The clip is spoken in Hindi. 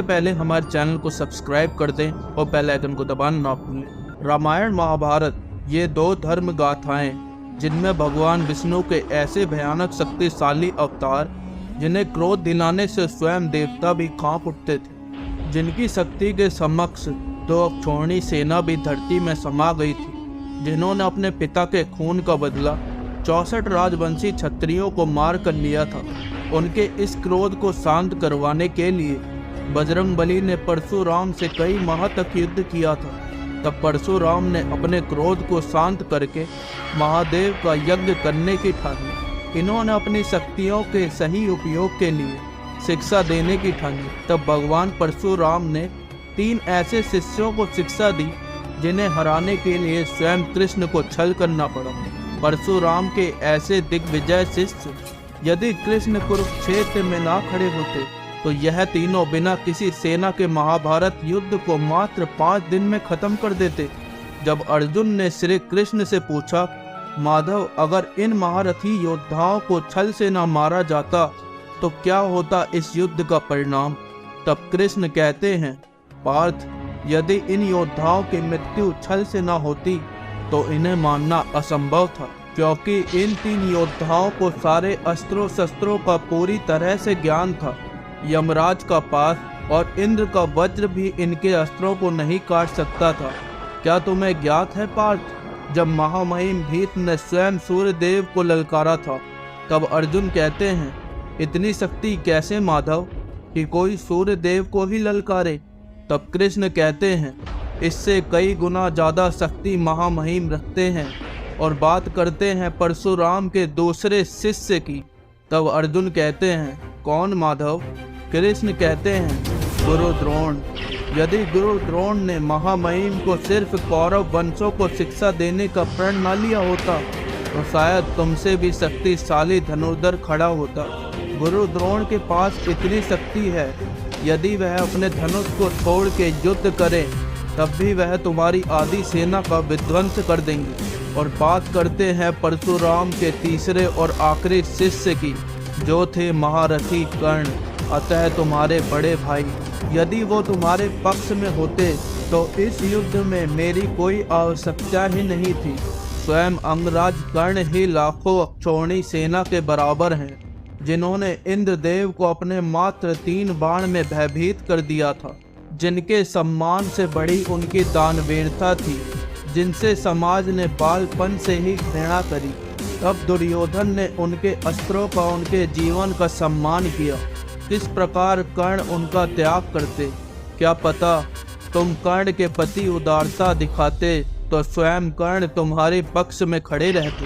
पहले हमारे चैनल को सब्सक्राइब कर दें और बेल आइकन को दबाना ना भूलें। रामायण महाभारत ये दो धर्म गाथाएं जिनमें भगवान विष्णु के ऐसे भयानक शक्तिशाली अवतार जिन्हें क्रोध दिलाने से स्वयं देवता भी कांप उठते थे, जिनकी शक्ति के समक्ष दो अक्षौहिणी सेना भी धरती में समा गई थी, जिन्होंने अपने पिता के खून का बदला 64 राजवंशी क्षत्रियों को मार कर लिया था। उनके इस क्रोध को शांत करवाने के लिए बजरंगबली ने परशुराम से कई माह तक युद्ध किया था। तब परशुराम ने अपने क्रोध को शांत करके महादेव का यज्ञ करने की ठानी। इन्होंने अपनी शक्तियों के सही उपयोग के लिए शिक्षा देने की ठानी। तब भगवान परशुराम ने 3 ऐसे शिष्यों को शिक्षा दी जिन्हें हराने के लिए स्वयं कृष्ण को छल करना पड़ा। परशुराम के ऐसे दिग्विजय शिष्य यदि कृष्ण कुरुक्षेत्र में ना खड़े होते तो यह तीनों बिना किसी सेना के महाभारत युद्ध को मात्र 5 दिन में खत्म कर देते। जब अर्जुन ने श्री कृष्ण से पूछा, माधव अगर इन महारथी योद्धाओं को छल से ना मारा जाता तो क्या होता इस युद्ध का परिणाम? तब कृष्ण कहते हैं, पार्थ यदि इन योद्धाओं की मृत्यु छल से ना होती तो इन्हें मानना असंभव था, क्योंकि इन 3 योद्धाओं को सारे अस्त्रों शस्त्रों का पूरी तरह से ज्ञान था। यमराज का पास और इंद्र का वज्र भी इनके अस्त्रों को नहीं काट सकता था। क्या तुम्हें ज्ञात है पार्थ, जब महामहिम भीत ने स्वयं सूर्य देव को ललकारा था तब अर्जुन कहते हैं, इतनी शक्ति कैसे माधव कि कोई सूर्य देव को ही ललकारे? तब कृष्ण कहते हैं, इससे कई गुना ज़्यादा शक्ति महामहिम रखते हैं। और बात करते हैं परशुराम के दूसरे शिष्य की। तब अर्जुन कहते हैं, कौन माधव? कृष्ण कहते हैं, गुरु द्रोण। यदि गुरु द्रोण ने महामहिम को सिर्फ कौरव वंशों को शिक्षा देने का प्रण न लिया होता तो शायद तुमसे भी शक्तिशाली धनुर्धर खड़ा होता। गुरु द्रोण के पास इतनी शक्ति है, यदि वह अपने धनुष को छोड़ के युद्ध करे तब भी वह तुम्हारी आधी सेना का विध्वंस कर देंगे। और बात करते हैं परशुराम के तीसरे और आखिरी शिष्य की, जो थे महारथी कर्ण, अतः तुम्हारे बड़े भाई। यदि वो तुम्हारे पक्ष में होते तो इस युद्ध में मेरी कोई आवश्यकता ही नहीं थी। स्वयं अंगराज कर्ण ही लाखों अक्षौहिणी सेना के बराबर हैं, जिन्होंने इंद्रदेव को अपने मात्र 3 बाण में भयभीत कर दिया था, जिनके सम्मान से बड़ी उनकी दानवीरता थी, जिनसे समाज ने बालपन से ही घृणा करी। तब दुर्योधन ने उनके अस्त्रों का उनके जीवन का सम्मान किया। किस प्रकार कर्ण उनका त्याग करते? क्या पता तुम कर्ण के प्रति उदारता दिखाते तो स्वयं कर्ण तुम्हारे पक्ष में खड़े रहते।